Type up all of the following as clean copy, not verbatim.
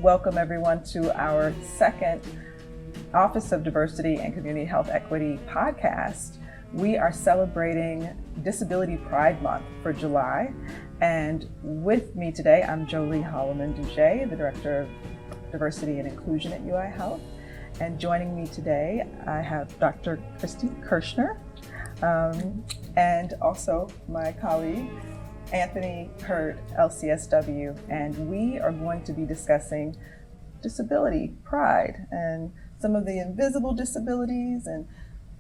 welcome everyone to our second Office of Diversity and Community Health Equity podcast. We are celebrating Disability Pride Month for July. And with me today, I'm Jolie Holloman-Duget, the Director of Diversity and Inclusion at UI Health. And joining me today, I have Dr. Kristi Kirschner, and also my colleague, Anthony Heard, LCSW. And we are going to be discussing disability pride and some of the invisible disabilities and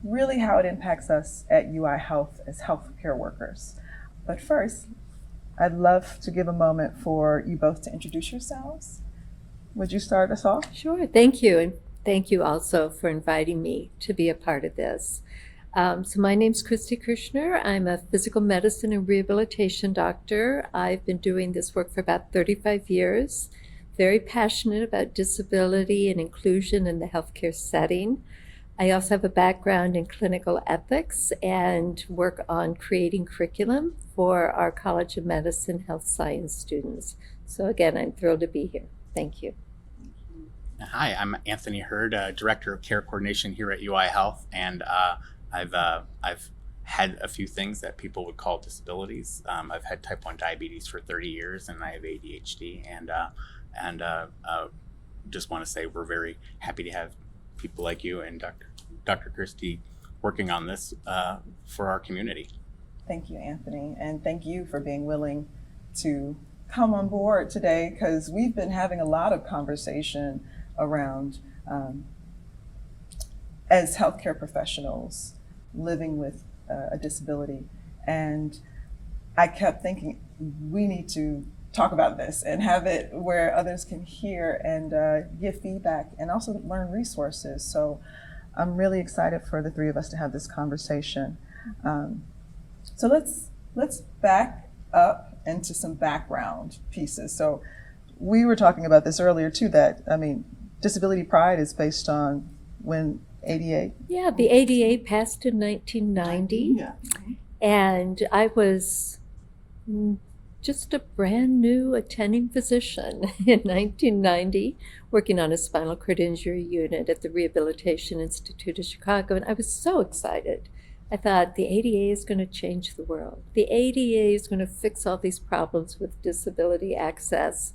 really how it impacts us at UI Health as healthcare workers. But first, I'd love to give a moment for you both to introduce yourselves. Would you start us off? Sure, thank you. And thank you also for inviting me to be a part of this. So my name's Kristi Kirschner. I'm a physical medicine and rehabilitation doctor. I've been doing this work for about 35 years. Very passionate about disability and inclusion in the healthcare setting. I also have a background in clinical ethics and work on creating curriculum for our College of Medicine health science students. So again, I'm thrilled to be here. Thank you. Hi, I'm Anthony Heard, Director of Care Coordination here at UI Health, and I've had a few things that people would call disabilities. I've had type 1 diabetes for 30 years, and I have ADHD, and just want to say we're very happy to have people like you and Dr. Kristi working on this for our community. Thank you, Anthony, and thank you for being willing to come on board today, because we've been having a lot of conversation around as healthcare professionals living with a disability, and I kept thinking we need to talk about this and have it where others can hear and give feedback and also learn resources. So I'm really excited for the three of us to have this conversation. So let's back up into some background pieces. So we were talking about this earlier too, that, disability pride is based on when ADA? Yeah, the ADA passed in 1990, Yeah. and I was just a brand new attending physician in 1990, working on a spinal cord injury unit at the Rehabilitation Institute of Chicago, and I was so excited. I thought the ADA is going to change the world. The ADA is going to fix all these problems with disability access,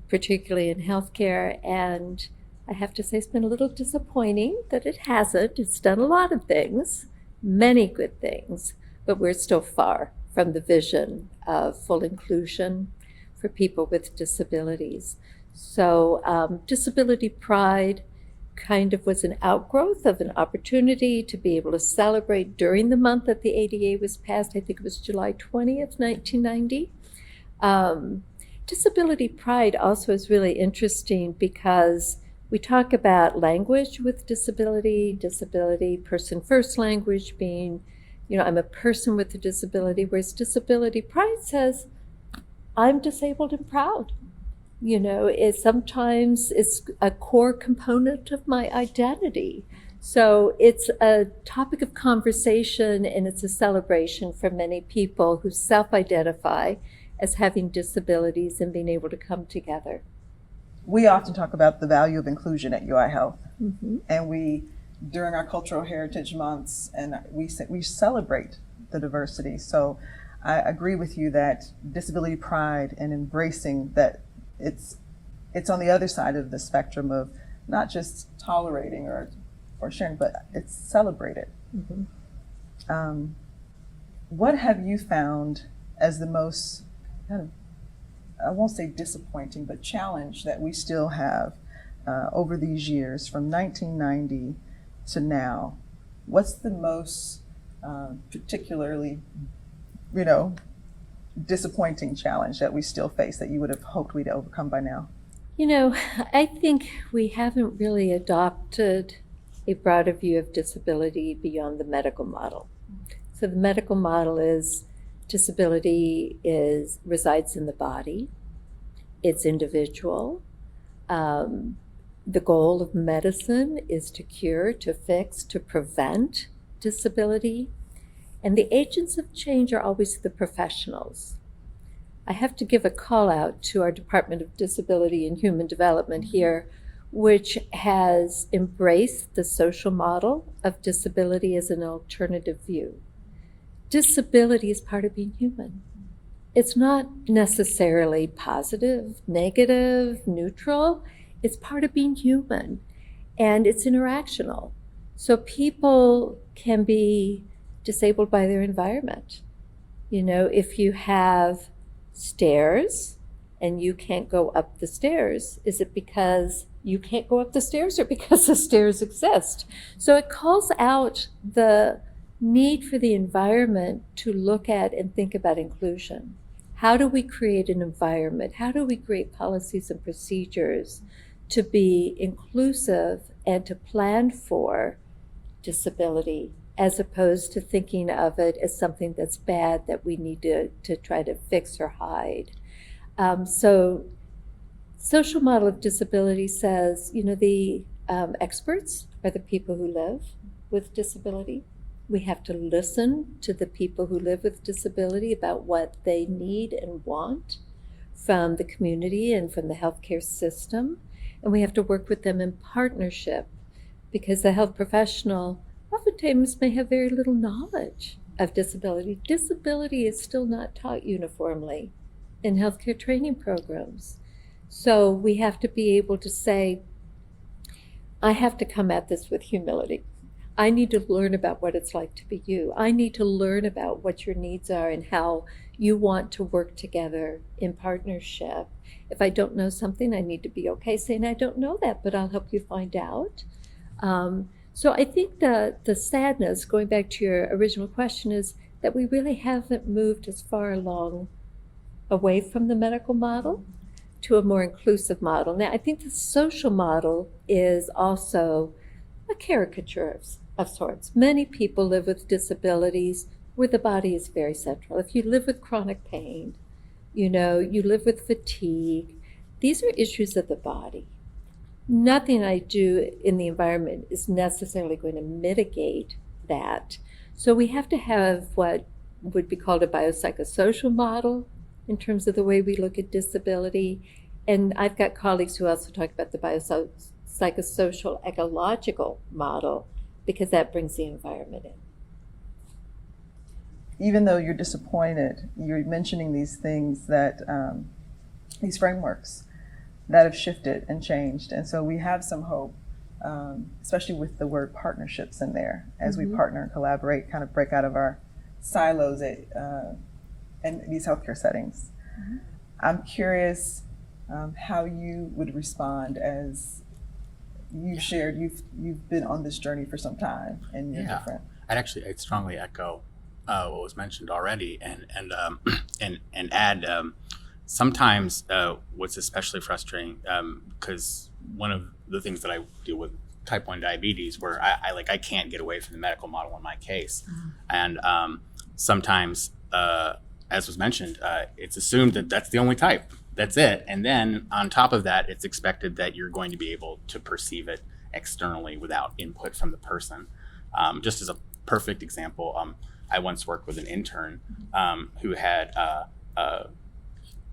particularly in healthcare, and I have to say it's been a little disappointing that it hasn't. It's done a lot of things, many good things, but we're still far from the vision of full inclusion for people with disabilities. So disability pride kind of was an outgrowth of an opportunity to be able to celebrate during the month that the ADA was passed. I think it was July 20th, 1990. Disability pride also is really interesting because we talk about language with disability, person first language being, I'm a person with a disability, whereas disability pride says, I'm disabled and proud. Sometimes it's a core component of my identity. So it's a topic of conversation, and it's a celebration for many people who self-identify as having disabilities and being able to come together. We often talk about the value of inclusion at UI Health, Mm-hmm. and during our cultural heritage months, and we celebrate the diversity. So I agree with you that disability pride and embracing that it's on the other side of the spectrum of not just tolerating or sharing, but it's celebrated. Mm-hmm. What have you found as the most kind of, I won't say disappointing, but challenge that we still have over these years from 1990 to now? What's the most particularly, disappointing challenge that we still face that you would have hoped we'd overcome by now? I think we haven't really adopted a broader view of disability beyond the medical model. So the medical model is disability resides in the body. It's individual. The goal of medicine is to cure, to fix, to prevent disability. And the agents of change are always the professionals. I have to give a call out to our Department of Disability and Human Development here, which has embraced the social model of disability as an alternative view. Disability is part of being human. It's not necessarily positive, negative, neutral. It's part of being human, and it's interactional. So people can be disabled by their environment. You know, if you have stairs and you can't go up the stairs, is it because you can't go up the stairs or because the stairs exist? So it calls out the need for the environment to look at and think about inclusion. How do we create an environment? How do we create policies and procedures to be inclusive and to plan for disability, as opposed to thinking of it as something that's bad that we need to try to fix or hide? So social model of disability says, you know, the experts are the people who live with disability. We have to listen to the people who live with disability about what they need and want from the community and from the healthcare system. And we have to work with them in partnership, because the health professional oftentimes may have very little knowledge of disability. Disability is still not taught uniformly in healthcare training programs. So we have to be able to say, I have to come at this with humility. I need to learn about what it's like to be you. I need to learn about what your needs are and how you want to work together in partnership. If I don't know something, I need to be okay saying I don't know that, but I'll help you find out. So I think the sadness, going back to your original question, is that we really haven't moved as far along away from the medical model to a more inclusive model. Now, I think the social model is also a caricature of sorts. Many people live with disabilities where the body is very central. If you live with chronic pain, you know, you live with fatigue, these are issues of the body. Nothing I do in the environment is necessarily going to mitigate that. So we have to have what would be called a biopsychosocial model in terms of the way we look at disability. And I've got colleagues who also talk about the biopsychosocial ecological model, because that brings the environment in. Even though you're disappointed, you're mentioning these things that, these frameworks that have shifted and changed. And so we have some hope, especially with the word partnerships in there, as we partner and collaborate, kind of break out of our silos in these healthcare settings. I'm curious how you would respond, as you shared, you've been on this journey for some time, and you're different. I'd strongly echo what was mentioned already, and add sometimes what's especially frustrating, because one of the things that I deal with type 1 diabetes, where I can't get away from the medical model in my case, and sometimes as was mentioned, it's assumed that that's the only type. That's it. And then on top of that, it's expected that you're going to be able to perceive it externally without input from the person. Just as a perfect example, I once worked with an intern who had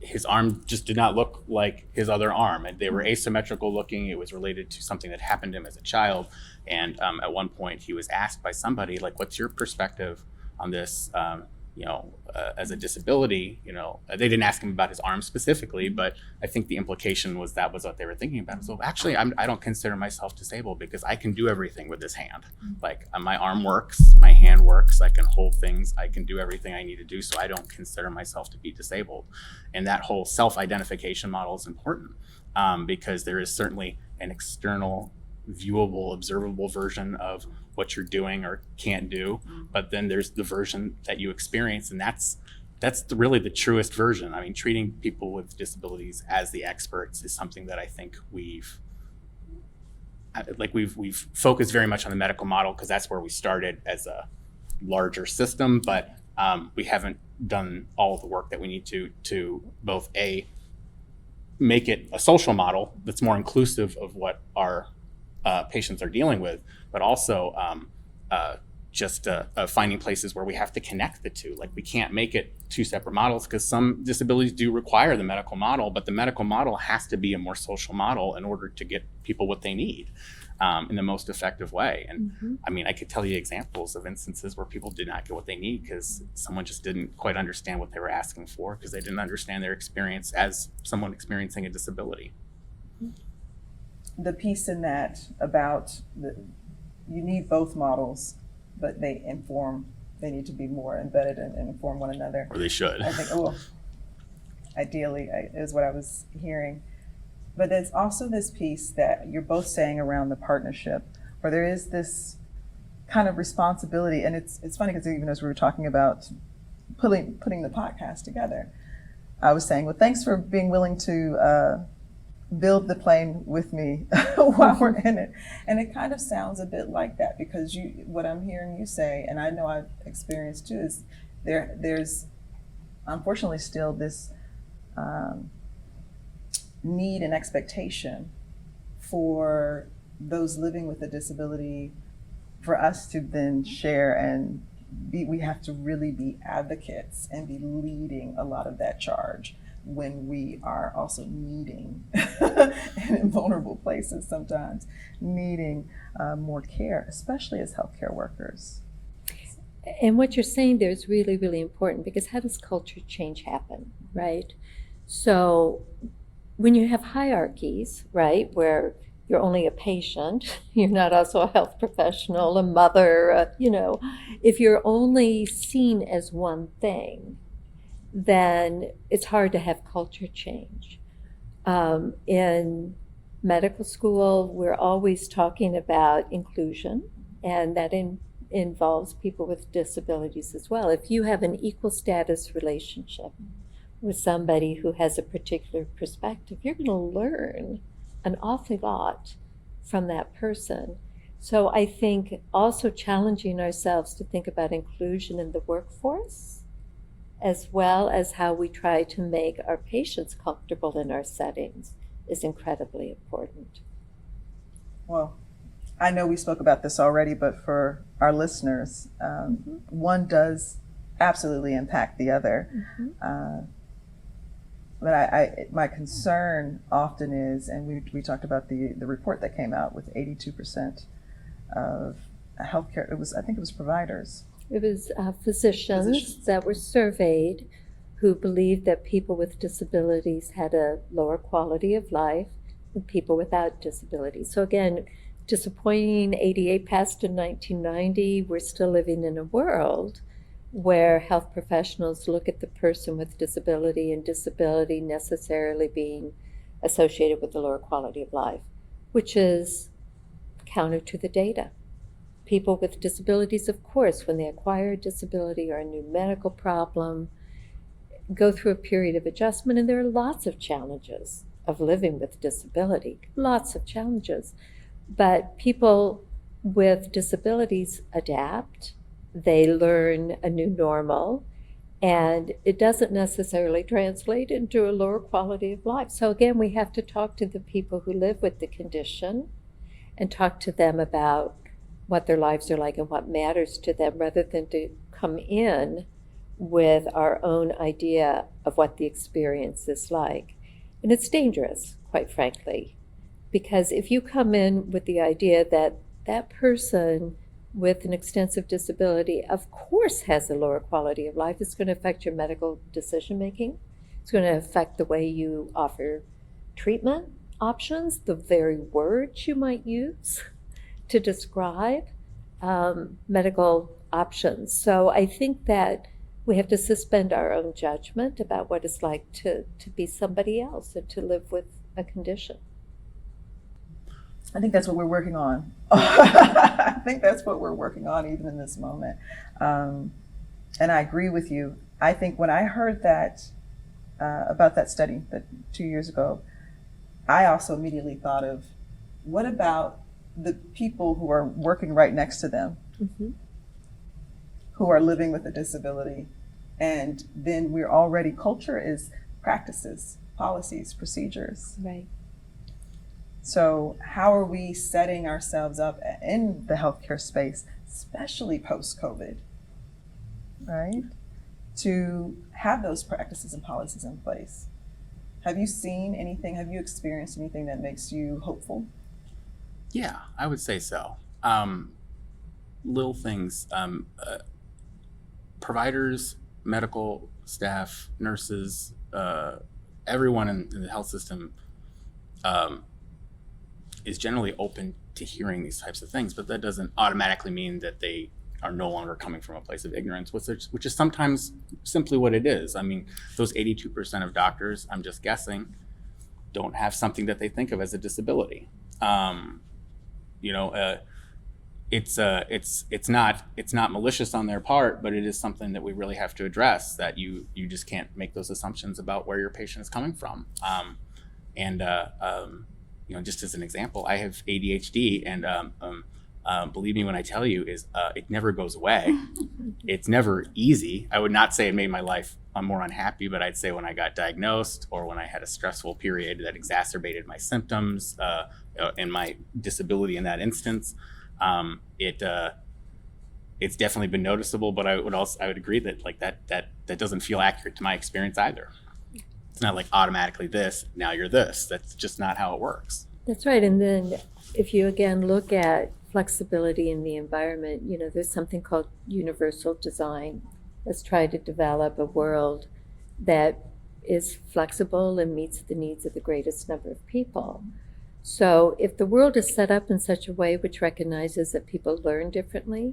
his arm just did not look like his other arm, and they were asymmetrical looking. It was related to something that happened to him as a child. And at one point he was asked by somebody, like, what's your perspective on this? As a disability, they didn't ask him about his arm specifically, but I think the implication was that was what they were thinking about. So actually, I don't consider myself disabled because I can do everything with this hand. Like, my arm works, my hand works, I can hold things, I can do everything I need to do, so I don't consider myself to be disabled. And that whole self-identification model is important because there is certainly an external, viewable, observable version of what you're doing or can't do, but then there's the version that you experience, and that's really the truest version. I mean, treating people with disabilities as the experts is something that I think we've focused very much on the medical model because that's where we started as a larger system, but we haven't done all of the work that we need to both make it a social model that's more inclusive of what our patients are dealing with, but also just finding places where we have to connect the two. Like we can't make it two separate models because some disabilities do require the medical model, but the medical model has to be a more social model in order to get people what they need in the most effective way. And I mean, I could tell you examples of instances where people did not get what they need because someone just didn't quite understand what they were asking for because they didn't understand their experience as someone experiencing a disability. The piece in that about you need both models, but they need to be more embedded and inform one another. Or they should. I think, ideally is what I was hearing. But there's also this piece that you're both saying around the partnership, where there is this kind of responsibility. And it's funny because even as we were talking about putting the podcast together, I was saying, well, thanks for being willing to build the plane with me while we're in it. And it kind of sounds a bit like that because what I'm hearing you say, and I know I've experienced too, is there's unfortunately still this need and expectation for those living with a disability for us to then share and we have to really be advocates and be leading a lot of that charge when we are also needing, and in vulnerable places sometimes, needing more care, especially as healthcare workers. And what you're saying there is really, really important because how does culture change happen, right? So when you have hierarchies, right, where you're only a patient, you're not also a health professional, a mother, if you're only seen as one thing, then it's hard to have culture change. In medical school, we're always talking about inclusion, and that involves people with disabilities as well. If you have an equal status relationship with somebody who has a particular perspective, you're going to learn an awful lot from that person. So I think also challenging ourselves to think about inclusion in the workforce, as well as how we try to make our patients comfortable in our settings, is incredibly important. Well, I know we spoke about this already, but for our listeners, one does absolutely impact the other. But my concern often is, and we talked about the report that came out with 82% of healthcare, I think it was providers. It was physicians that were surveyed who believed that people with disabilities had a lower quality of life than people without disabilities. So again, disappointing, 88 passed in 1990. We're still living in a world where health professionals look at the person with disability and disability necessarily being associated with a lower quality of life, which is counter to the data. People with disabilities, of course, when they acquire a disability or a new medical problem, go through a period of adjustment, and there are lots of challenges of living with disability, lots of challenges. But people with disabilities adapt, they learn a new normal, and it doesn't necessarily translate into a lower quality of life. So again, we have to talk to the people who live with the condition and talk to them about what their lives are like and what matters to them, rather than to come in with our own idea of what the experience is like. And it's dangerous, quite frankly, because if you come in with the idea that that person with an extensive disability, of course, has a lower quality of life, it's going to affect your medical decision making. It's going to affect the way you offer treatment options, the very words you might use to describe medical options. So I think that we have to suspend our own judgment about what it's like to be somebody else and to live with a condition. I think that's what we're working on. I think that's what we're working on even in this moment. And I agree with you. I think when I heard that about that study that 2 years ago, I also immediately thought of, what about the people who are working right next to them, who are living with a disability? And then we're already, culture is practices, policies, procedures. Right. So how are we setting ourselves up in the healthcare space especially post-COVID, right? To have those practices and policies in place. Have you seen anything, have you experienced anything that makes you hopeful? Yeah, I would say so. Little things, providers, medical staff, nurses, everyone in the health system is generally open to hearing these types of things, but that doesn't automatically mean that they are no longer coming from a place of ignorance, which is sometimes simply what it is. I mean, those 82% of doctors, I'm just guessing, don't have something that they think of as a disability. It's not malicious on their part, but it is something that we really have to address, that you just can't make those assumptions about where your patient is coming from. Just as an example, I have ADHD, and believe me when I tell you, it never goes away. It's never easy. I would not say it made my life more unhappy, but I'd say when I got diagnosed or when I had a stressful period that exacerbated my symptoms and my disability in that instance, it's definitely been noticeable. But I would agree that that doesn't feel accurate to my experience either. It's not like automatically this, now you're this. That's just not how it works. That's right. And then if you again look at flexibility in the environment, there's something called universal design. Let's try to develop a world that is flexible and meets the needs of the greatest number of people. So if the world is set up in such a way which recognizes that people learn differently,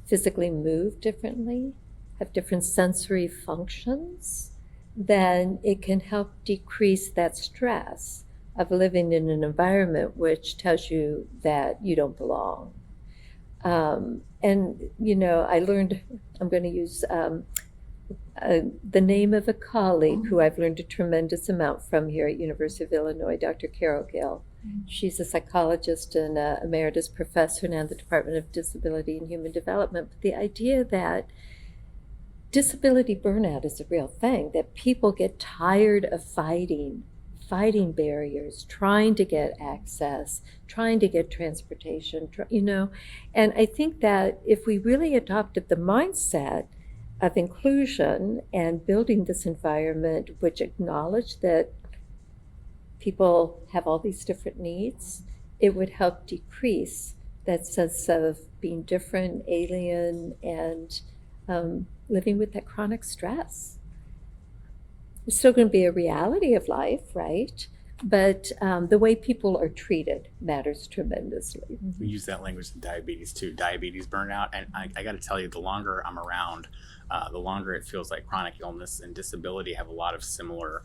physically move differently, have different sensory functions, then it can help decrease that stress of living in an environment which tells you that you don't belong. I learned, I'm going to use the name of a colleague who I've learned a tremendous amount from here at University of Illinois, Dr. Carol Gill. She's a psychologist and emeritus professor now in the Department of Disability and Human Development. But the idea that disability burnout is a real thing, that people get tired of fighting barriers, trying to get access, trying to get transportation, And I think that if we really adopted the mindset of inclusion and building this environment which acknowledged that people have all these different needs, it would help decrease that sense of being different, alien, and living with that chronic stress. It's still going to be a reality of life, right? But the way people are treated matters tremendously. We use that language in diabetes too, diabetes burnout. And I got to tell you, the longer I'm around, the longer it feels like chronic illness and disability have a lot of similar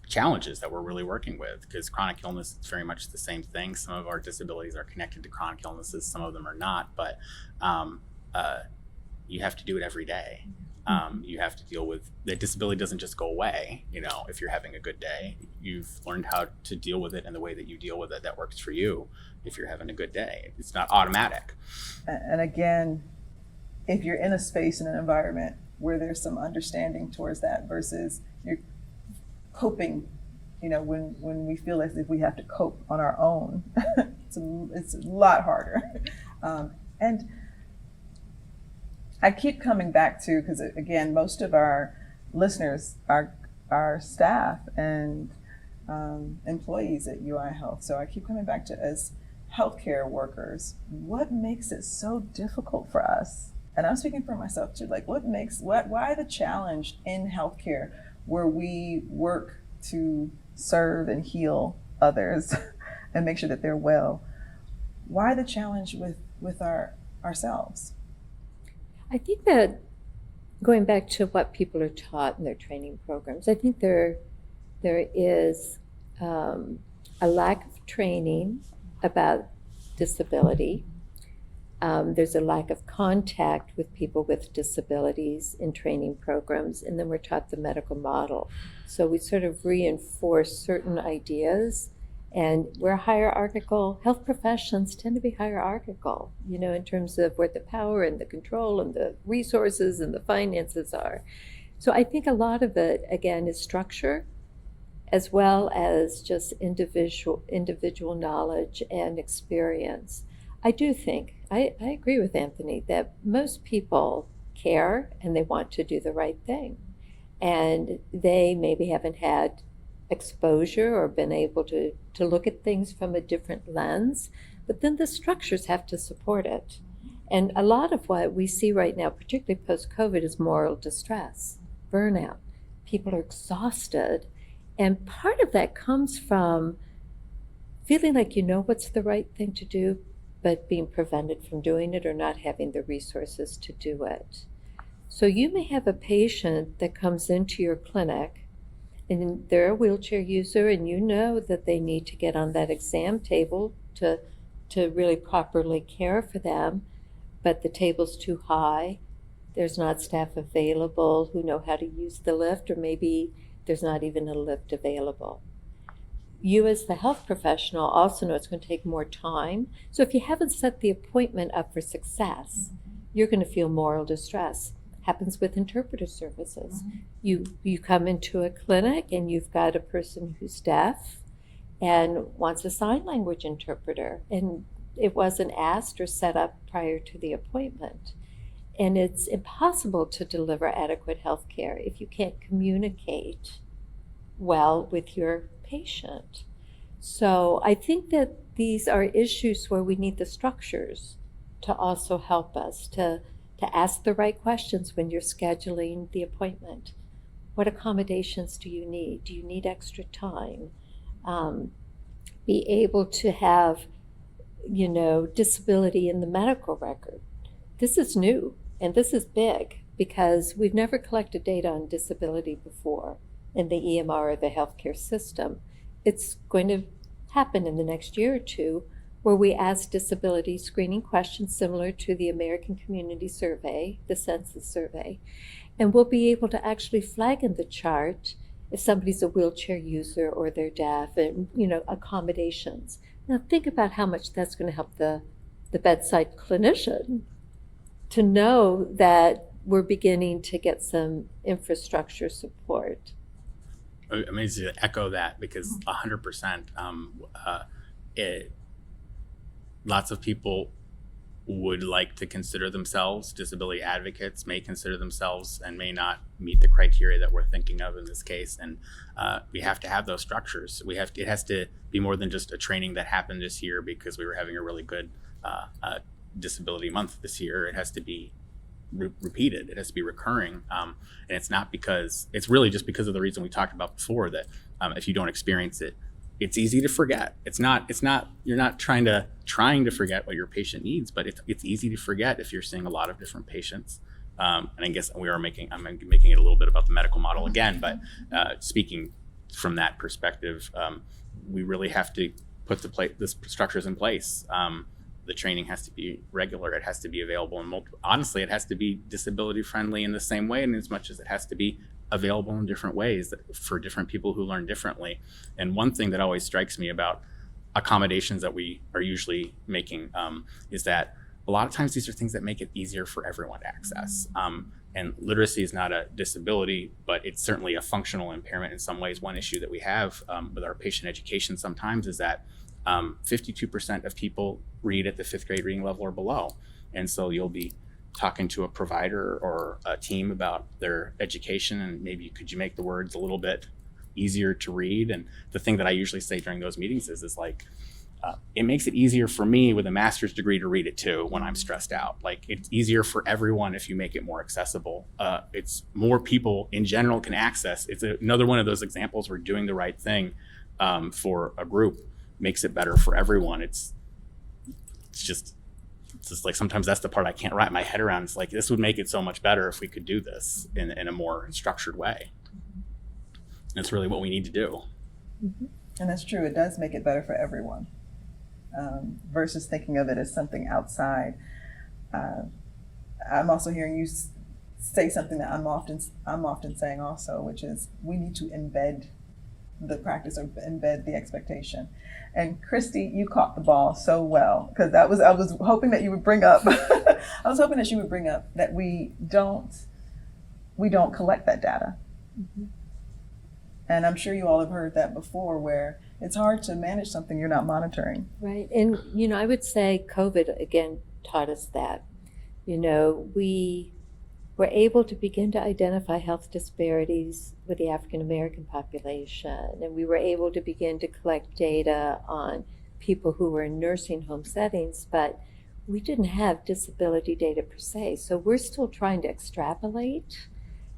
challenges that we're really working with, because chronic illness is very much the same thing. Some of our disabilities are connected to chronic illnesses, some of them are not, but you have to do it every day. You have to deal with that. Disability doesn't just go away. If you're having a good day, you've learned how to deal with it, and the way that you deal with it that works for you. If you're having a good day, it's not automatic. And again, if you're in a space, in an environment where there's some understanding towards that versus you're coping, when we feel as if we have to cope on our own, it's a lot harder. And I keep coming back to, because again, most of our listeners are staff and employees at UI Health. So I keep coming back to, as healthcare workers, what makes it so difficult for us? And I'm speaking for myself too. Why the challenge in healthcare, where we work to serve and heal others and make sure that they're well? Why the challenge with ourselves? I think that going back to what people are taught in their training programs, I think there is a lack of training about disability. There's a lack of contact with people with disabilities in training programs, and then we're taught the medical model. So we sort of reinforce certain ideas, and we're hierarchical. Health professions tend to be hierarchical, in terms of where the power and the control and the resources and the finances are. So I think a lot of it, again, is structure, as well as just individual knowledge and experience. I do think I agree with Anthony that most people care and they want to do the right thing. And they maybe haven't had exposure or been able to look at things from a different lens, but then the structures have to support it. And a lot of what we see right now, particularly post-COVID, is moral distress, burnout. People are exhausted. And part of that comes from feeling like you know what's the right thing to do, but being prevented from doing it or not having the resources to do it. So you may have a patient that comes into your clinic and they're a wheelchair user, and you know that they need to get on that exam table to really properly care for them, but the table's too high. There's not staff available who know how to use the lift, or maybe there's not even a lift available. You as the health professional also know it's going to take more time. So if you haven't set the appointment up for success, you're going to feel moral distress. Happens with interpreter services. You come into a clinic and you've got a person who's deaf and wants a sign language interpreter, and it wasn't asked or set up prior to the appointment. And it's impossible to deliver adequate health care if you can't communicate well with your patient. So I think that these are issues where we need the structures to also help us to ask the right questions when you're scheduling the appointment. What accommodations do you need? Do you need extra time? Be able to have, disability in the medical record. This is new and this is big because we've never collected data on disability before in the EMR or the healthcare system. It's going to happen in the next year or two, where we ask disability screening questions similar to the American Community Survey, the census survey, and we'll be able to actually flag in the chart if somebody's a wheelchair user or they're deaf, and accommodations. Now think about how much that's going to help the bedside clinician to know that we're beginning to get some infrastructure support. I mean, to echo that, because 100%, lots of people would like to consider themselves disability advocates, may consider themselves and may not meet the criteria that we're thinking of in this case. And we have to have those structures. It has to be more than just a training that happened this year because we were having a really good disability month this year. It has to be repeated. It has to be recurring. And it's not because, it's really just because of the reason we talked about before, that if you don't experience it, it's easy to forget. It's not, you're not trying to forget what your patient needs, but it's easy to forget if you're seeing a lot of different patients. And I guess I'm making it a little bit about the medical model again, but speaking from that perspective, we really have to put the structures in place. The training has to be regular. It has to be available in multiple. Honestly, it has to be disability friendly in the same way, and as much as it has to be available in different ways for different people who learn differently. And one thing that always strikes me about accommodations that we are usually making is that a lot of times these are things that make it easier for everyone to access. And literacy is not a disability, but it's certainly a functional impairment in some ways. One issue that we have with our patient education sometimes is that 52% of people read at the 5th grade reading level or below. And so you'll be talking to a provider or a team about their education, and maybe could you make the words a little bit easier to read? And the thing that I usually say during those meetings is like, it makes it easier for me with a master's degree to read it too when I'm stressed out. Like, it's easier for everyone if you make it more accessible. It's more people in general can access. It's another one of those examples where doing the right thing for a group makes it better for everyone. It's just like, sometimes that's the part I can't wrap my head around. It's like, this would make it so much better if we could do this in a more structured way. And it's really what we need to do. Mm-hmm. And that's true. It does make it better for everyone, versus thinking of it as something outside. I'm also hearing you say something that I'm often saying also, which is we need to embed the practice or embed the expectation. And Kristi, you caught the ball so well, because I was hoping that you would bring up that we don't collect that data. Mm-hmm. And I'm sure you all have heard that before, where it's hard to manage something you're not monitoring. Right. And, I would say COVID again taught us that. We were able to begin to identify health disparities with the African American population, and we were able to begin to collect data on people who were in nursing home settings, but we didn't have disability data per se. So we're still trying to extrapolate,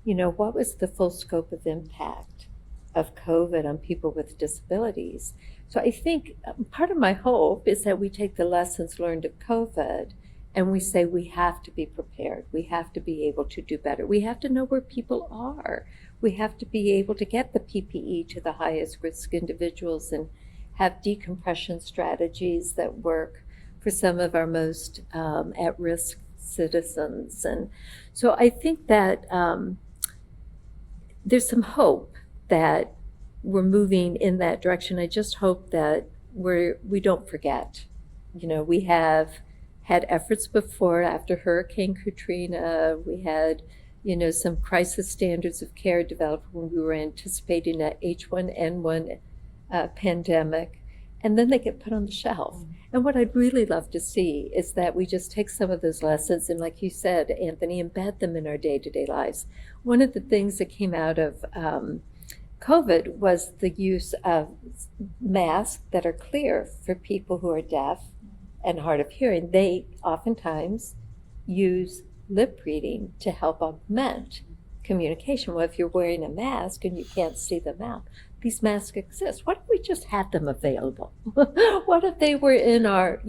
what was the full scope of impact of COVID on people with disabilities. So I think part of my hope is that we take the lessons learned of COVID and we say we have to be prepared. We have to be able to do better. We have to know where people are. We have to be able to get the PPE to the highest risk individuals and have decompression strategies that work for some of our most at-risk citizens. And so I think that there's some hope that we're moving in that direction. I just hope that we don't forget. We have had efforts before. After Hurricane Katrina, we had, some crisis standards of care developed when we were anticipating a H1N1 pandemic, and then they get put on the shelf. And what I'd really love to see is that we just take some of those lessons and, like you said, Anthony, embed them in our day-to-day lives. One of the things that came out of COVID was the use of masks that are clear for people who are deaf and hard of hearing. They oftentimes use lip reading to help augment communication. Well, if you're wearing a mask and you can't see the mouth, these masks exist. What if we just had them available? What if they were in our,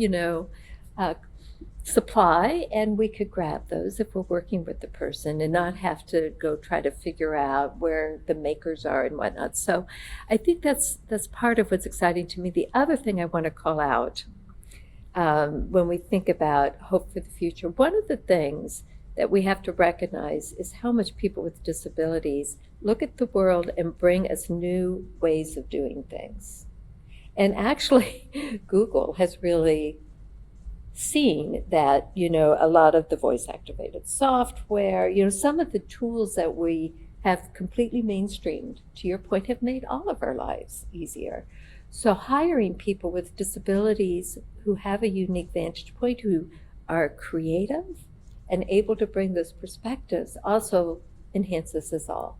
supply, and we could grab those if we're working with the person and not have to go try to figure out where the makers are and whatnot. So I think that's part of what's exciting to me. The other thing I want to call out when we think about hope for the future, one of the things that we have to recognize is how much people with disabilities look at the world and bring us new ways of doing things. And actually, Google has really seen that, a lot of the voice-activated software, some of the tools that we have completely mainstreamed, to your point, have made all of our lives easier. So hiring people with disabilities who have a unique vantage point, who are creative and able to bring those perspectives, also enhances us all.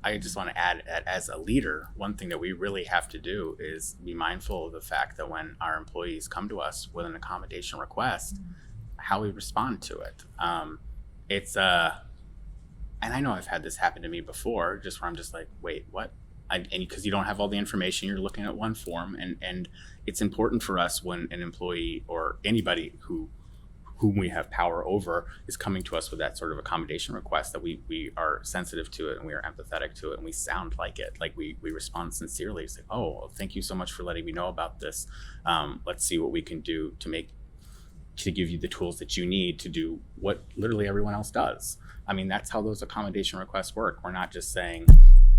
I just want to add, as a leader, one thing that we really have to do is be mindful of the fact that when our employees come to us with an accommodation request, how we respond to it. And I know I've had this happen to me before, just where I'm just like, wait, what? And because you don't have all the information, you're looking at one form, and it's important for us when an employee or anybody whom we have power over is coming to us with that sort of accommodation request, that we are sensitive to it and we are empathetic to it and we sound like it, like we respond sincerely. It's like, oh, thank you so much for letting me know about this. Let's see what we can do to give you the tools that you need to do what literally everyone else does. I mean, that's how those accommodation requests work. We're not just saying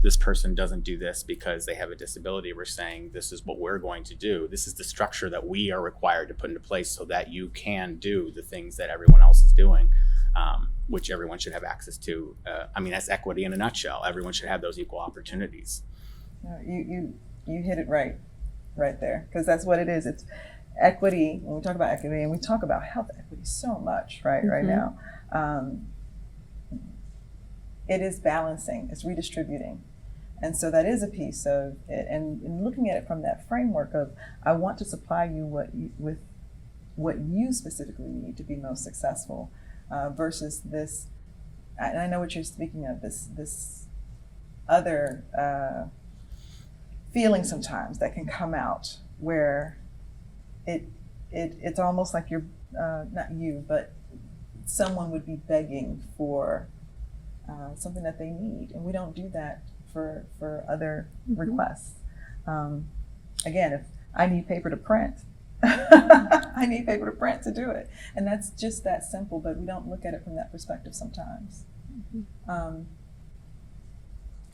this person doesn't do this because they have a disability. We're saying this is what we're going to do. This is the structure that we are required to put into place so that you can do the things that everyone else is doing, which everyone should have access to. That's equity in a nutshell. Everyone should have those equal opportunities. You hit it right there, because that's what it is. It's equity. When we talk about equity, and we talk about health equity so much, right now, it is balancing, it's redistributing. And so that is a piece of it. And looking at it from that framework of, I want to supply you with what you specifically need to be most successful, versus this, and I know what you're speaking of, this other feeling sometimes that can come out where it's almost like you're, not you, but someone would be begging for something that they need, and we don't do that for other requests. Again, if I need paper to print, I need paper to print to do it, and that's just that simple. But we don't look at it from that perspective sometimes. Can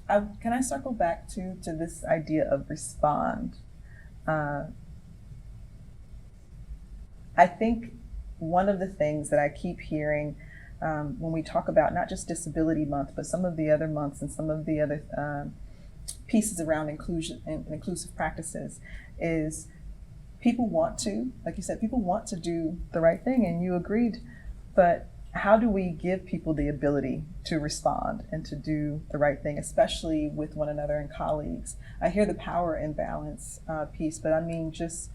I circle back to this idea of respond? I think one of the things that I keep hearing when we talk about not just Disability Month, but some of the other months and some of the other pieces around inclusion and inclusive practices is people want to, like you said, people want to do the right thing, and you agreed, but how do we give people the ability to respond and to do the right thing, especially with one another and colleagues? I hear the power imbalance piece, but I mean just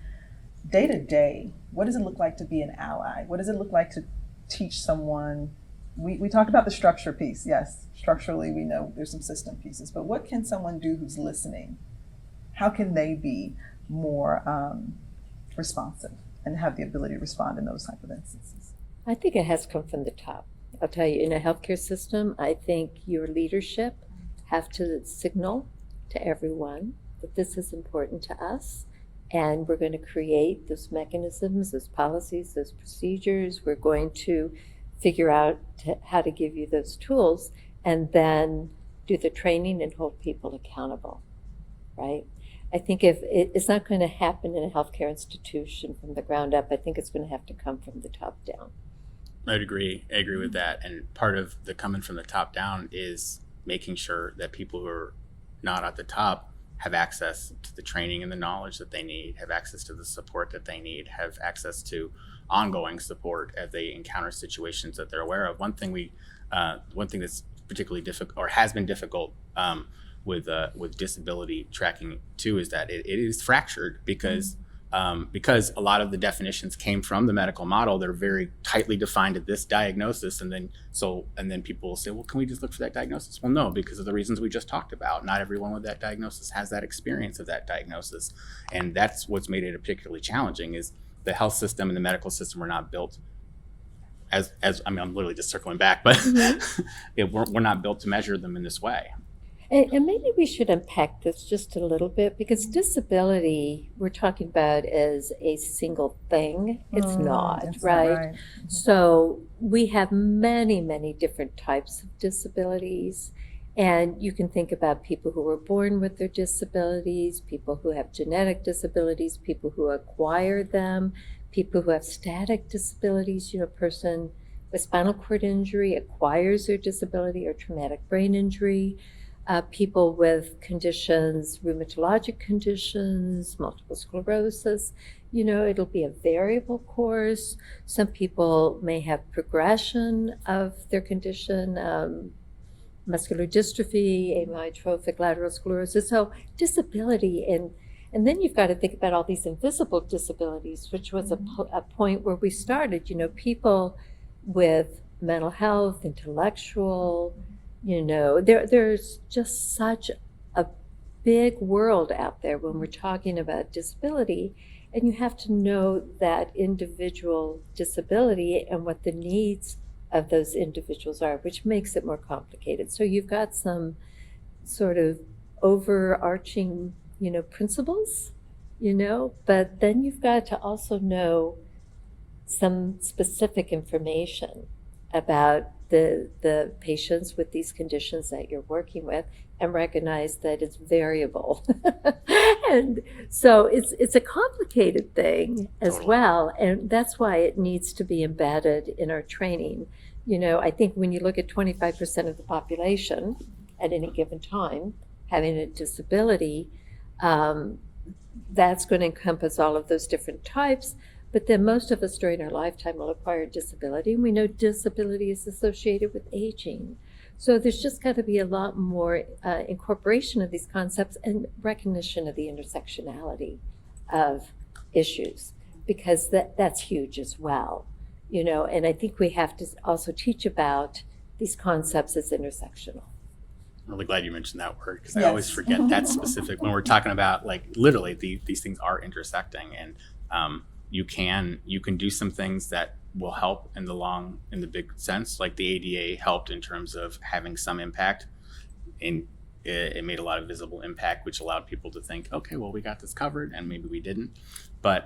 day to day, what does it look like to be an ally? What does it look like to teach someone? We talked about the structure piece. Yes, structurally we know there's some system pieces, but what can someone do who's listening? How can they be more responsive and have the ability to respond in those type of instances? I think it has come from the top. I'll tell you, in a healthcare system, I think your leadership have to signal to everyone that this is important to us, and we're going to create those mechanisms, those policies, those procedures. We're going to figure out how to give you those tools, and then do the training and hold people accountable, right? I think if it's not going to happen in a healthcare institution from the ground up, I think it's going to have to come from the top down. I'd agree. I agree with that. And part of the coming from the top down is making sure that people who are not at the top have access to the training and the knowledge that they need, have access to the support that they need, have access to ongoing support as they encounter situations that they're aware of. One thing that's particularly difficult, or has been difficult, with disability tracking too, is that it is fractured because a lot of the definitions came from the medical model. They're very tightly defined at this diagnosis, and then people will say, well, can we just look for that diagnosis? Well, no, because of the reasons we just talked about. Not everyone with that diagnosis has that experience of that diagnosis, and that's what's made it particularly challenging. Is the health system and the medical system were not built as I mean, I'm literally just circling back, but we're not built to measure them in this way. And maybe we should unpack this just a little bit, because disability, we're talking about as a single thing. It's not, right? Mm-hmm. So we have many, many different types of disabilities. And you can think about people who were born with their disabilities, people who have genetic disabilities, people who acquire them, people who have static disabilities. You know, a person with spinal cord injury acquires their disability, or traumatic brain injury. People with conditions, rheumatologic conditions, multiple sclerosis, you know, it'll be a variable course. Some people may have progression of their condition, muscular dystrophy, amyotrophic lateral sclerosis. So disability, and then you've got to think about all these invisible disabilities, which was a point where we started, you know, people with mental health, intellectual, you know, there's just such a big world out there when we're talking about disability, and you have to know that individual disability and what the needs of those individuals are, which makes it more complicated. So you've got some sort of overarching, you know, principles, you know, but then you've got to also know some specific information about the patients with these conditions that you're working with, and recognize that it's variable. And so it's a complicated thing as well, and that's why it needs to be embedded in our training. You know, I think when you look at 25% of the population at any given time having a disability, that's going to encompass all of those different types. But then most of us during our lifetime will acquire disability, and we know disability is associated with aging. So there's just got to be a lot more incorporation of these concepts and recognition of the intersectionality of issues, because that's huge as well, you know. And I think we have to also teach about these concepts as intersectional. I'm really glad you mentioned that word, because I always forget that specific when we're talking about, like, literally these things are intersecting, and you can do some things that will help in the big sense, like the ADA helped in terms of having some impact, and it made a lot of visible impact, which allowed people to think, okay, well, we got this covered, and maybe we didn't. But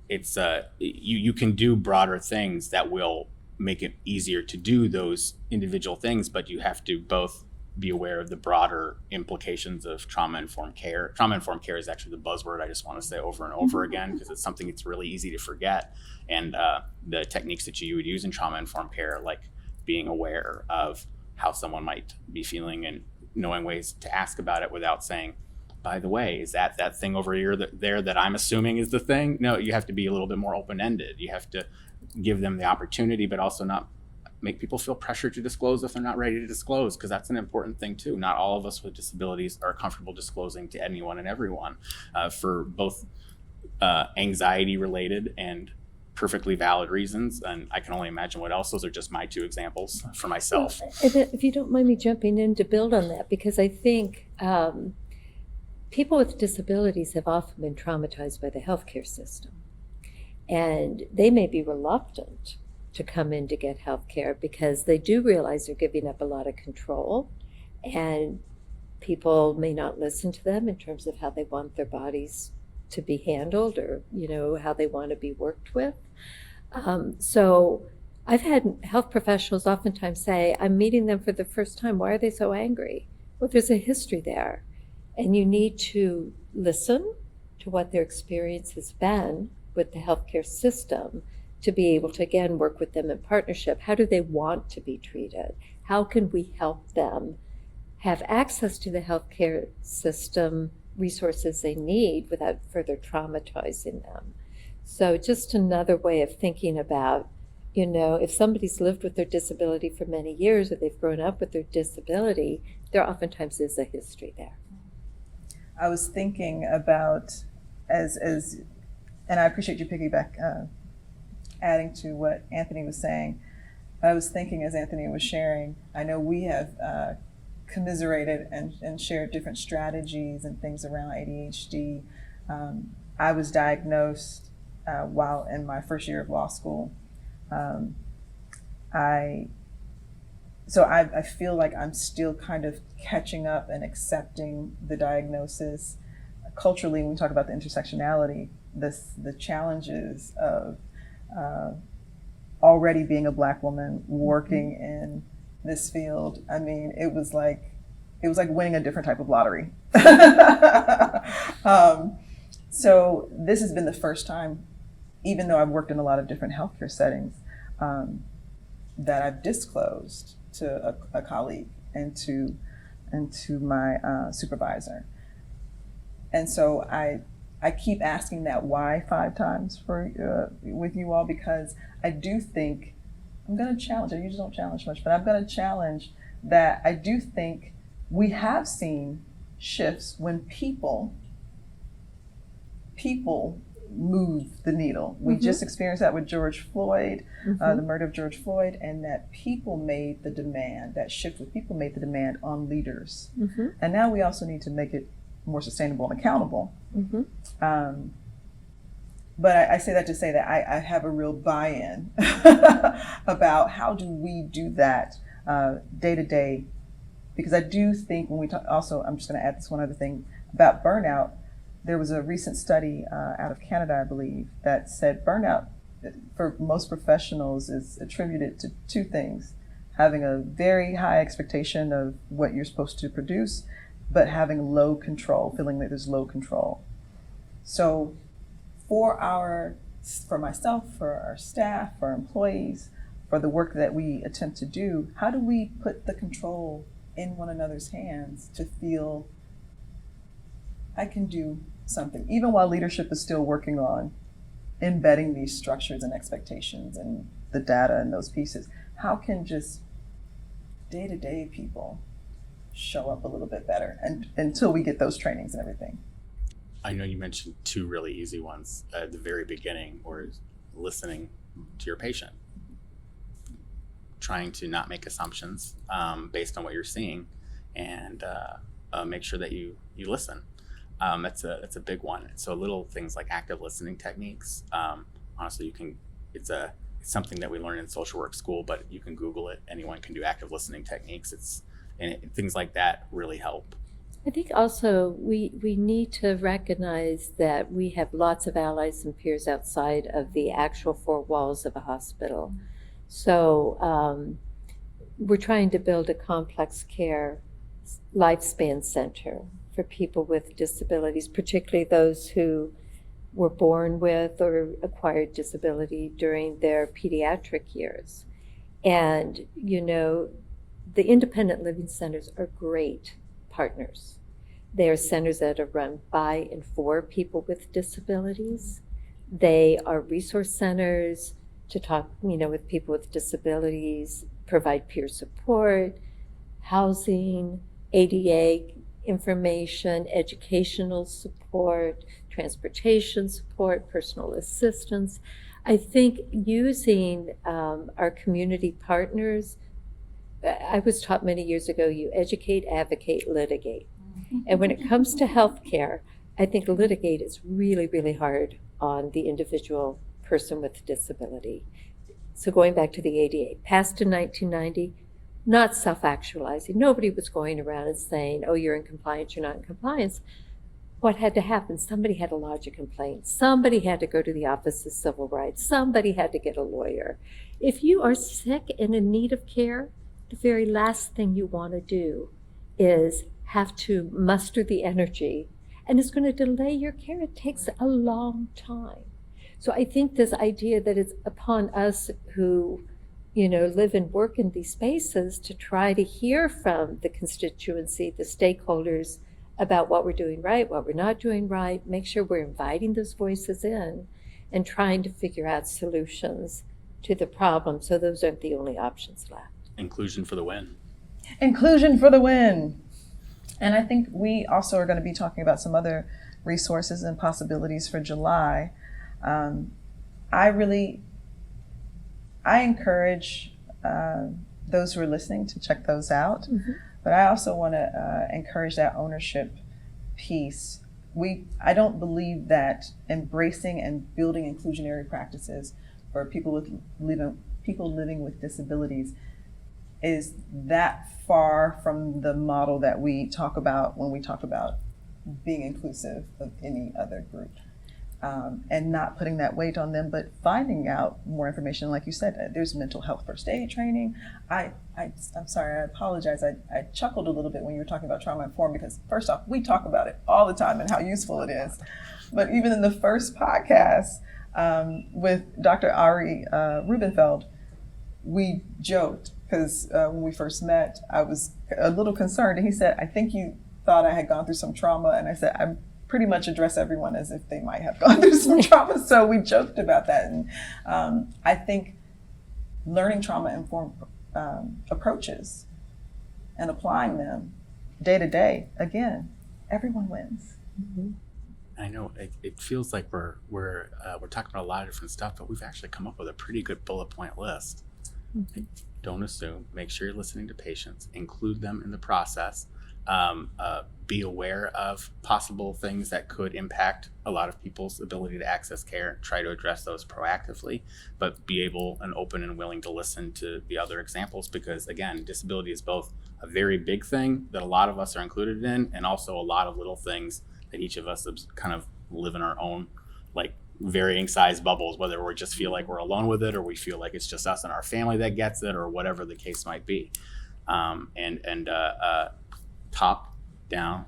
it's you can do broader things that will make it easier to do those individual things, but you have to both be aware of the broader implications of trauma-informed care. Trauma-informed care is actually the buzzword I just want to say over and over again, because it's something that's really easy to forget. And the techniques that you would use in trauma-informed care, like being aware of how someone might be feeling and knowing ways to ask about it without saying, by the way, is that thing over here there that I'm assuming is the thing? No, you have to be a little bit more open-ended. You have to give them the opportunity, but also not make people feel pressure to disclose if they're not ready to disclose, because that's an important thing too. Not all of us with disabilities are comfortable disclosing to anyone and everyone for both anxiety related and perfectly valid reasons. And I can only imagine what else. Those are just my two examples for myself. If you don't mind me jumping in to build on that, because I think people with disabilities have often been traumatized by the healthcare system. And they may be reluctant to come in to get health care because they do realize they're giving up a lot of control, and people may not listen to them in terms of how they want their bodies to be handled, or how they want to be worked with. So I've had health professionals oftentimes say, I'm meeting them for the first time, why are they so angry? Well, there's a history there, and you need to listen to what their experience has been with the healthcare system to be able to, again, work with them in partnership. How do they want to be treated? How can we help them have access to the healthcare system resources they need without further traumatizing them? So just another way of thinking about, if somebody's lived with their disability for many years, or they've grown up with their disability, there oftentimes is a history there. I was thinking about, and I appreciate you piggyback, adding to what Anthony was saying. I was thinking as Anthony was sharing, I know we have commiserated and shared different strategies and things around ADHD. I was diagnosed while in my first year of law school. I feel like I'm still kind of catching up and accepting the diagnosis. Culturally, when we talk about the intersectionality, the challenges of already being a Black woman working in this field. I mean, it was like winning a different type of lottery. So this has been the first time, even though I've worked in a lot of different healthcare settings, that I've disclosed to a colleague and to my supervisor. And so I keep asking that why 5 times with you all, because I do think I'm going to challenge. I usually don't challenge much, but I'm going to challenge that. I do think we have seen shifts when people move the needle. We just experienced that with George Floyd, the murder of George Floyd, and that people made the demand, that shift with people made the demand on leaders. And now we also need to make it more sustainable and accountable. But I say that to say that I have a real buy-in about how do we do that day to day, because I do think when we talk, also, I'm just going to add this one other thing about burnout. There was a recent study out of Canada, I believe, that said burnout for most professionals is attributed to 2 things: having a very high expectation of what you're supposed to produce, but having low control, feeling that there's low control. So for myself, for our staff, for our employees, for the work that we attempt to do, how do we put the control in one another's hands to feel I can do something, even while leadership is still working on embedding these structures and expectations and the data and those pieces? How can just day-to-day people show up a little bit better, and until we get those trainings and everything? I know you mentioned 2 really easy ones at the very beginning, or listening to your patient, trying to not make assumptions based on what you're seeing, and make sure that you listen. That's a big one. So little things like active listening techniques. Honestly, it's something that we learn in social work school, but you can Google it. Anyone can do active listening techniques. Things like that really help. I think also we need to recognize that we have lots of allies and peers outside of the actual 4 walls of a hospital. So we're trying to build a complex care lifespan center for people with disabilities, particularly those who were born with or acquired disability during their pediatric years. And, the independent living centers are great partners. They are centers that are run by and for people with disabilities. They are resource centers to talk, with people with disabilities, provide peer support, housing, ADA information, educational support, transportation support, personal assistance. I think using our community partners, I was taught many years ago, you educate, advocate, litigate. And when it comes to healthcare, I think litigate is really, really hard on the individual person with disability. So going back to the ADA, passed in 1990, not self-actualizing. Nobody was going around and saying, oh, you're in compliance, you're not in compliance. What had to happen? Somebody had to lodge a complaint. Somebody had to go to the Office of Civil Rights. Somebody had to get a lawyer. If you are sick and in need of care, the very last thing you want to do is have to muster the energy, and it's going to delay your care. It takes a long time. So I think this idea that it's upon us who live and work in these spaces to try to hear from the constituency, the stakeholders, about what we're doing right, what we're not doing right, make sure we're inviting those voices in and trying to figure out solutions to the problem so those aren't the only options left. Inclusion for the win. Inclusion for the win. And I think we also are going to be talking about some other resources and possibilities for July. I encourage those who are listening to check those out. Mm-hmm. But I also want to encourage that ownership piece. I don't believe that embracing and building inclusionary practices for people living with disabilities is that far from the model that we talk about when we talk about being inclusive of any other group. And not putting that weight on them, but finding out more information. Like you said, there's mental health first aid training. I'm sorry, I apologize. I chuckled a little bit when you were talking about trauma informed, because first off, we talk about it all the time and how useful it is. But even in the first podcast with Dr. Ari Rubenfeld, we joked because when we first met, I was a little concerned. And he said, I think you thought I had gone through some trauma. And I said, I'm pretty much address everyone as if they might have gone through some trauma. So we joked about that. And I think learning trauma-informed approaches and applying them day to day, again, everyone wins. Mm-hmm. I know it feels like we're talking about a lot of different stuff, but we've actually come up with a pretty good bullet point list. Mm-hmm. Don't assume. Make sure you're listening to patients. Include them in the process. Be aware of possible things that could impact a lot of people's ability to access care. Try to address those proactively, but be able and open and willing to listen to the other examples, because again, disability is both a very big thing that a lot of us are included in, and also a lot of little things that each of us kind of live in our own like varying size bubbles, whether we just feel like we're alone with it or we feel like it's just us and our family that gets it, or whatever the case might be. Top down,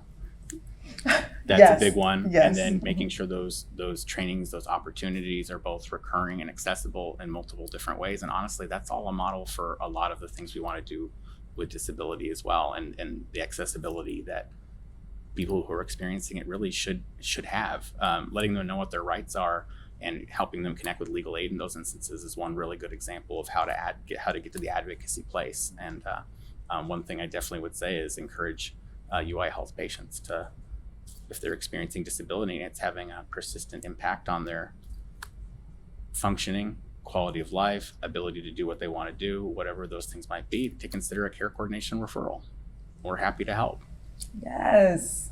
that's yes. a big one. Yes. And then making sure those trainings, those opportunities are both recurring and accessible in multiple different ways. And honestly, that's all a model for a lot of the things we want to do with disability as well, and the accessibility that people who are experiencing it really should have. Letting them know what their rights are and helping them connect with legal aid in those instances is one really good example of how to get to the advocacy place. And one thing I definitely would say is encourage UI Health patients to, if they're experiencing disability and it's having a persistent impact on their functioning, quality of life, ability to do what they want to do, whatever those things might be, to consider a care coordination referral. We're happy to help. Yes,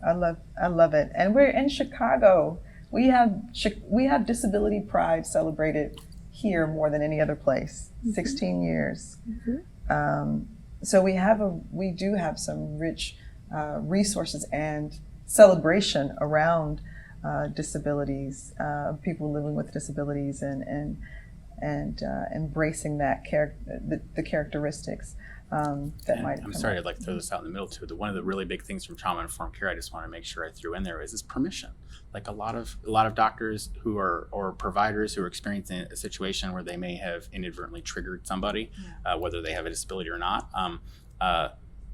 I love it. And we're in Chicago. We have Disability Pride celebrated here more than any other place. Mm-hmm. 16 years. Mm-hmm. So we do have some rich resources and celebration around disabilities, people living with disabilities, and embracing that the characteristics. that And might I'm come sorry, up. I'd like to throw this out in the middle too. One of the really big things from trauma-informed care, I just want to make sure I threw in there is permission. Like a lot of doctors who are, or providers who are experiencing a situation where they may have inadvertently triggered somebody, whether they have a disability or not.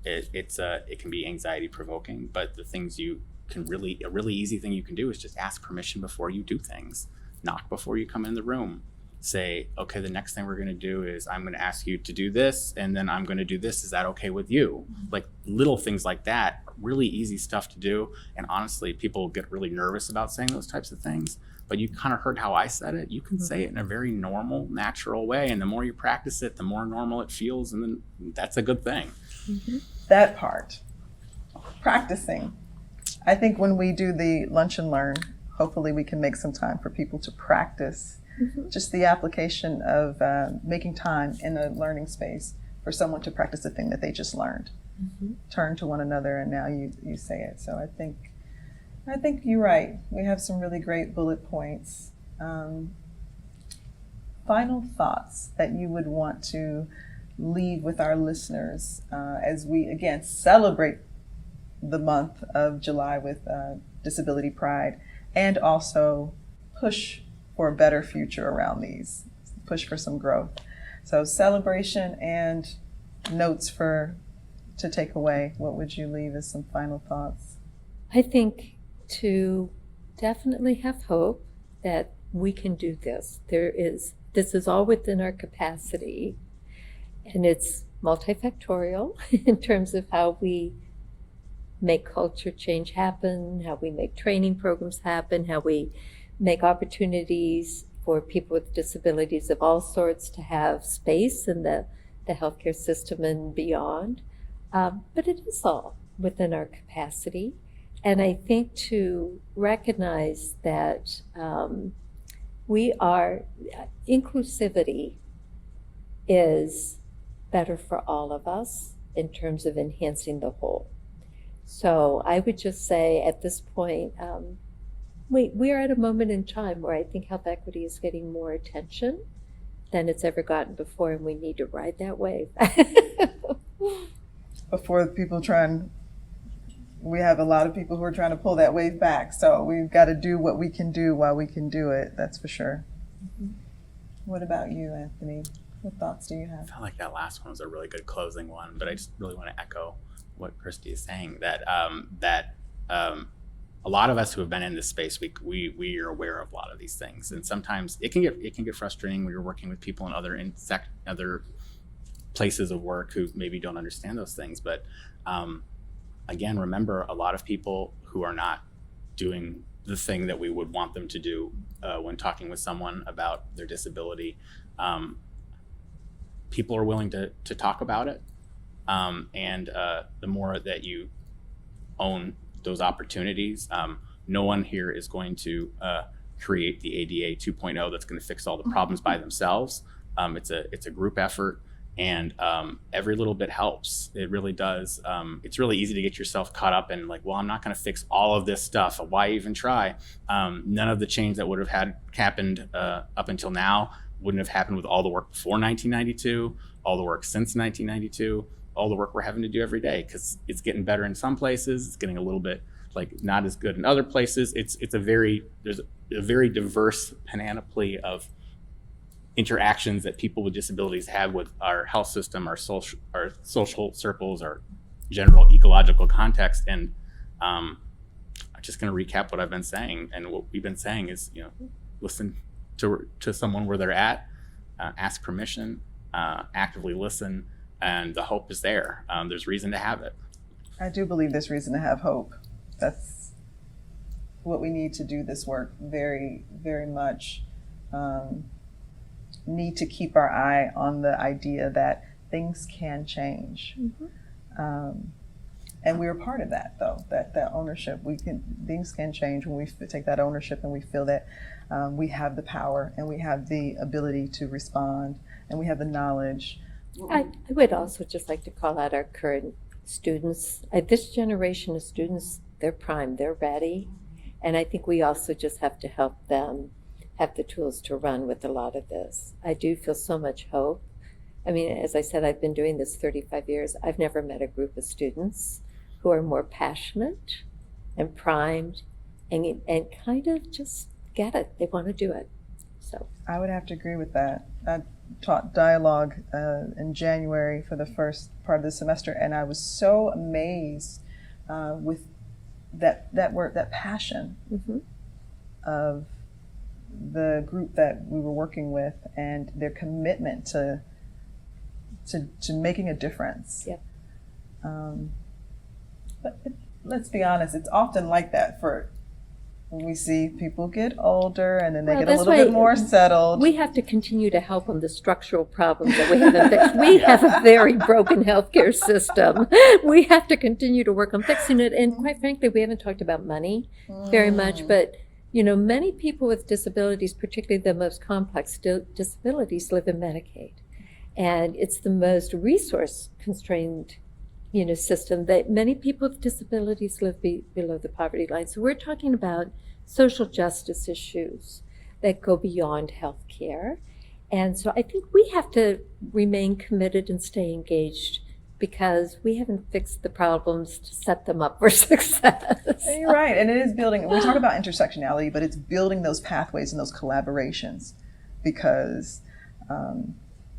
It can be anxiety provoking, but the things a really easy thing you can do is just ask permission before you do things. Knock before you come in the room. Say, okay, the next thing we're going to do is I'm going to ask you to do this, and then I'm going to do this. Is that okay with you? Like little things like that, really easy stuff to do. And honestly, people get really nervous about saying those types of things, but you kind of heard how I said it. You can say it in a very normal, natural way. And the more you practice it, the more normal it feels. And then that's a good thing. Mm-hmm. That part, practicing. I think when we do the lunch and learn, hopefully we can make some time for people to practice just the application of making time in a learning space for someone to practice the thing that they just learned. Turn to one another, and now you say it. So I think you're right. We have some really great bullet points. Final thoughts that you would want to leave with our listeners as we again celebrate the month of July with Disability Pride, and also push for a better future around these, push for some growth. So celebration and notes to take away. What would you leave as some final thoughts? I think to definitely have hope that we can do this. This is all within our capacity, and it's multifactorial in terms of how we make culture change happen, how we make training programs happen, how we make opportunities for people with disabilities of all sorts to have space in the healthcare system and beyond. But it is all within our capacity. And I think to recognize that inclusivity is better for all of us in terms of enhancing the whole. So I would just say at this point, we are at a moment in time where I think health equity is getting more attention than it's ever gotten before, and we need to ride that wave. Before people we have a lot of people who are trying to pull that wave back. So we've got to do what we can do while we can do it. That's for sure. What about you, Anthony? What thoughts do you have? I felt like that last one was a really good closing one, but I just really want to echo what Kristi is saying, that a lot of us who have been in this space, we are aware of a lot of these things, and sometimes it can get frustrating when you're working with people in other places of work who maybe don't understand those things. But again, remember, a lot of people who are not doing the thing that we would want them to do when talking with someone about their disability, people are willing to talk about it, and the more that you own those opportunities, no one here is going to create the ADA 2.0 that's going to fix all the problems by themselves. It's a group effort, and every little bit helps. It really does. It's really easy to get yourself caught up in like, well, I'm not going to fix all of this stuff. Why even try? None of the change that would have happened up until now wouldn't have happened with all the work before 1992, all the work since 1992, all the work we're having to do every day, because it's getting better in some places, it's getting a little bit like not as good in other places. There's a very diverse panoply of interactions that people with disabilities have with our health system, our social circles, our general ecological context. And I'm just going to recap what I've been saying, and what we've been saying is, listen to someone where they're at, ask permission, actively listen, and the hope is there. There's reason to have it. I do believe there's reason to have hope. That's what we need to do this work. Very, very much need to keep our eye on the idea that things can change. And we're part of that, though, that ownership. Things can change when we take that ownership and we feel that we have the power and we have the ability to respond and we have the knowledge. I would also just like to call out our current students. This generation of students, they're primed, they're ready. And I think we also just have to help them have the tools to run with a lot of this. I do feel so much hope I mean, as I said, I've been doing this 35 years. I've never met a group of students who are more passionate and primed and kind of just get it. They want to do it. So I would have to agree with that. I taught dialogue in January for the first part of the semester, and I was so amazed with that word, that passion of the group that we were working with, and their commitment to making a difference. Yep. But let's be honest, it's often like that for when we see people get older and then they get a little bit more settled. We have to continue to help on the structural problems that we haven't fixed. We have a very broken healthcare system. We have to continue to work on fixing it. And quite frankly, we haven't talked about money very much, but many people with disabilities, particularly the most complex disabilities, live in Medicaid. And it's the most resource-constrained, system that many people with disabilities live below the poverty line. So we're talking about social justice issues that go beyond health care. And so I think we have to remain committed and stay engaged because we haven't fixed the problems to set them up for success. You're right. And it is building, we talk about intersectionality, but it's building those pathways and those collaborations because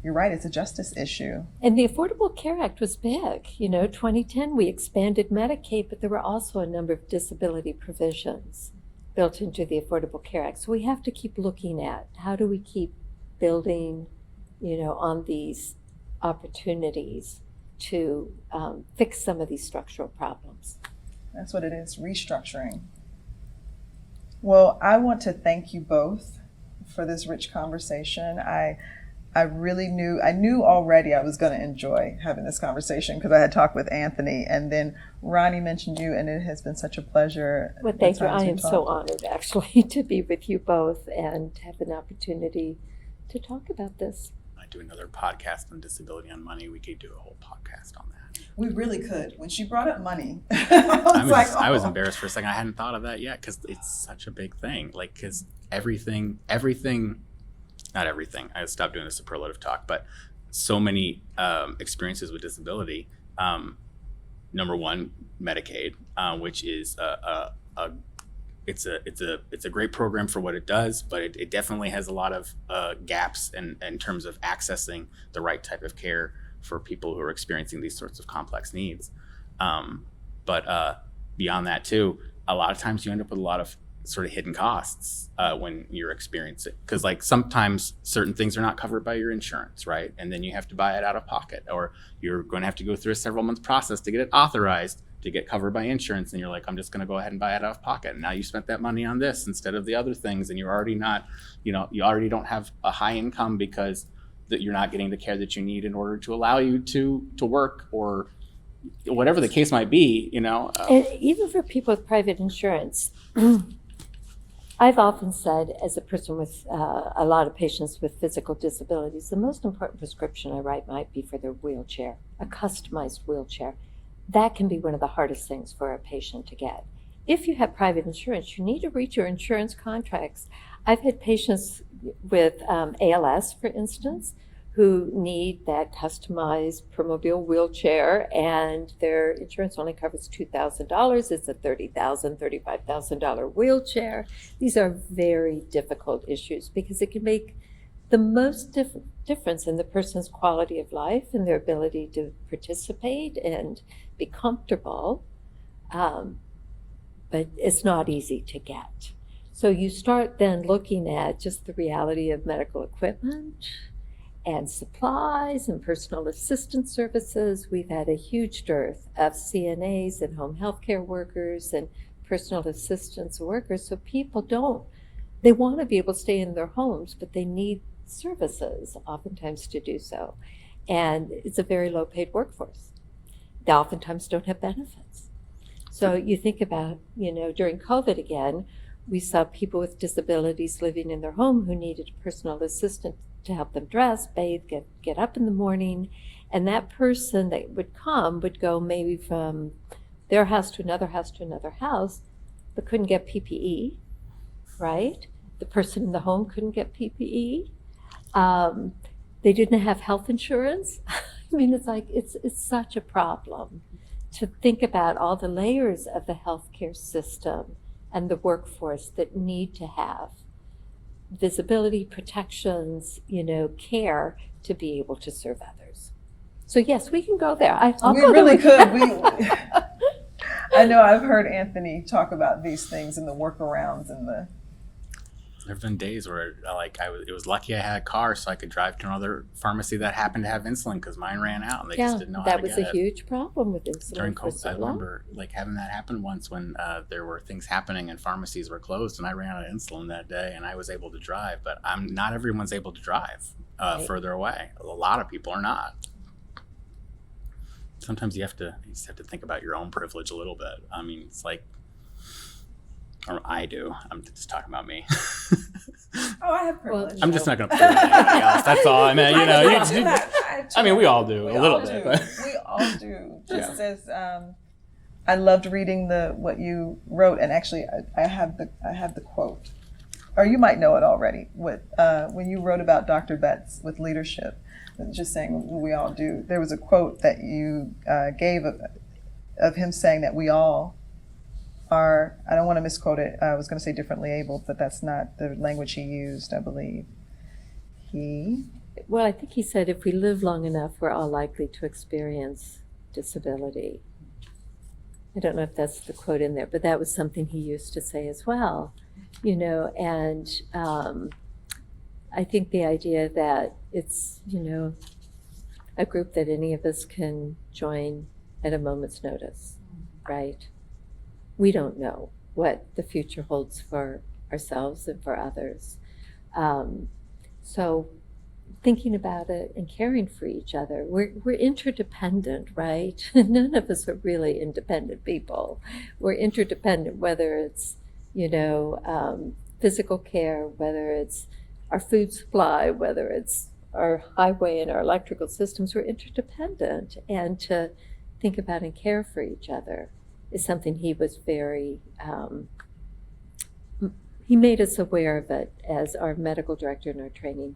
you're right, it's a justice issue. And the Affordable Care Act was big. 2010, we expanded Medicaid, but there were also a number of disability provisions built into the Affordable Care Act. So we have to keep looking at how do we keep building, on these opportunities to fix some of these structural problems. That's what it is, restructuring. Well, I want to thank you both for this rich conversation. I knew already I was going to enjoy having this conversation because I had talked with Anthony, and then Ronnie mentioned you, and it has been such a pleasure. Well, thank you. I am so honored, actually, to be with you both and have an opportunity to talk about this. I do another podcast on disability on money. We could do a whole podcast on that. We really could. When she brought up money, I was embarrassed for a second. I hadn't thought of that yet because it's such a big thing. Because everything, not everything, I stopped doing the superlative talk, but so many experiences with disability. Number one, Medicaid, which is it's a great program for what it does, but it definitely has a lot of gaps in terms of accessing the right type of care for people who are experiencing these sorts of complex needs. But beyond that too, a lot of times you end up with a lot of sort of hidden costs when you're experiencing, because sometimes certain things are not covered by your insurance, right? And then you have to buy it out of pocket, or you're going to have to go through a several month process to get it authorized to get covered by insurance, and you're like, I'm just going to go ahead and buy it out of pocket. And now you spent that money on this instead of the other things, and you're already not, you already don't have a high income because that you're not getting the care that you need in order to allow you to work, or whatever the case might be, And even for people with private insurance, I've often said, as a person with a lot of patients with physical disabilities, the most important prescription I write might be for their wheelchair, a customized wheelchair. That can be one of the hardest things for a patient to get. If you have private insurance, you need to read your insurance contracts. I've had patients with ALS, for instance, who need that customized Promobile wheelchair, and their insurance only covers $2,000. It's a $30,000, $35,000 wheelchair. These are very difficult issues because it can make the most difference in the person's quality of life and their ability to participate and be comfortable, but it's not easy to get. So you start then looking at just the reality of medical equipment and supplies and personal assistance services. We've had a huge dearth of CNAs and home health care workers and personal assistance workers. So people they want to be able to stay in their homes, but they need services oftentimes to do so. And it's a very low paid workforce. They oftentimes don't have benefits. So you think about, during COVID again, we saw people with disabilities living in their home who needed a personal assistant to help them dress, bathe, get up in the morning. And that person that would come would go maybe from their house to another house to another house, but couldn't get PPE, right? The person in the home couldn't get PPE. they didn't have health insurance. I mean, it's like, it's such a problem to think about all the layers of the healthcare system and the workforce that need to have visibility, protections, care to be able to serve others. So yes, we can go there. I'll we go really there. could. I know I've heard Anthony talk about these things and the workarounds and the. There've been days where it was lucky I had a car so I could drive to another pharmacy that happened to have insulin because mine ran out and they just didn't know how to get it. That was a huge problem with insulin During for COVID, so I long. remember having that happen once when there were things happening and pharmacies were closed, and I ran out of insulin that day, and I was able to drive. But not everyone's able to drive further away. A lot of people are not. Sometimes you just have to think about your own privilege a little bit. I mean, it's like, or I do. I'm just talking about me. Oh, I have privilege. I'm just not going to put it on anybody else. That's all. I mean, we all do a little bit. But. We all do. Just as I loved reading what you wrote, and actually, I have the quote, or you might know it already. When you wrote about Dr. Betts with leadership, just saying we all do. There was a quote that you gave of him saying that we all are, I don't want to misquote it, I was going to say differently abled, but that's not the language he used, I believe. Well, I think he said if we live long enough, we're all likely to experience disability. I don't know if that's the quote in there, but that was something he used to say as well. And I think the idea that it's, a group that any of us can join at a moment's notice, right? We don't know what the future holds for ourselves and for others. So thinking about it and caring for each other, we're interdependent, right? None of us are really independent people. We're interdependent, whether it's, physical care, whether it's our food supply, whether it's our highway and our electrical systems, we're interdependent. And to think about and care for each other is something he was very, he made us aware of it as our medical director in our training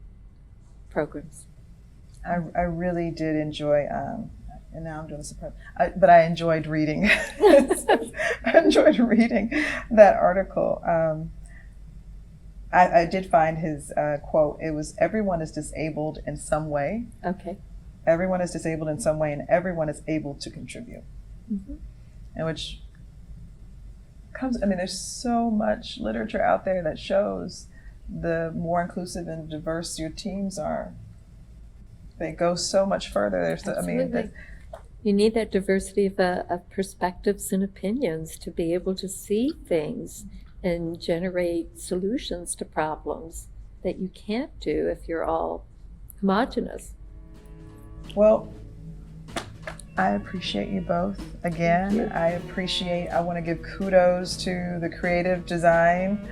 programs. I really did enjoy, and now I'm doing this, but I enjoyed reading. I enjoyed reading that article. I did find his quote. It was, everyone is disabled in some way. Okay. Everyone is disabled in some way, and everyone is able to contribute. Mm-hmm. And which comes, there's so much literature out there that shows the more inclusive and diverse your teams are, they go so much further. Absolutely. You need that diversity of perspectives and opinions to be able to see things and generate solutions to problems that you can't do if you're all homogenous. Well, I appreciate you both. Again, I want to give kudos to the creative design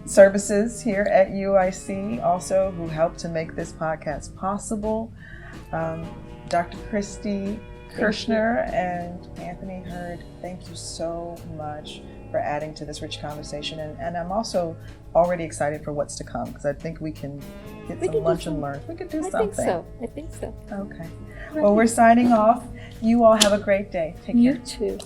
services here at UIC, also who helped to make this podcast possible. Dr. Kristi Kirschner and Anthony Heard, thank you so much for adding to this rich conversation. And I'm also already excited for what's to come, because I think we can get some lunch and learn. We could do something. I think so. Okay. Well, we're signing off. You all have a great day. Take care. You too.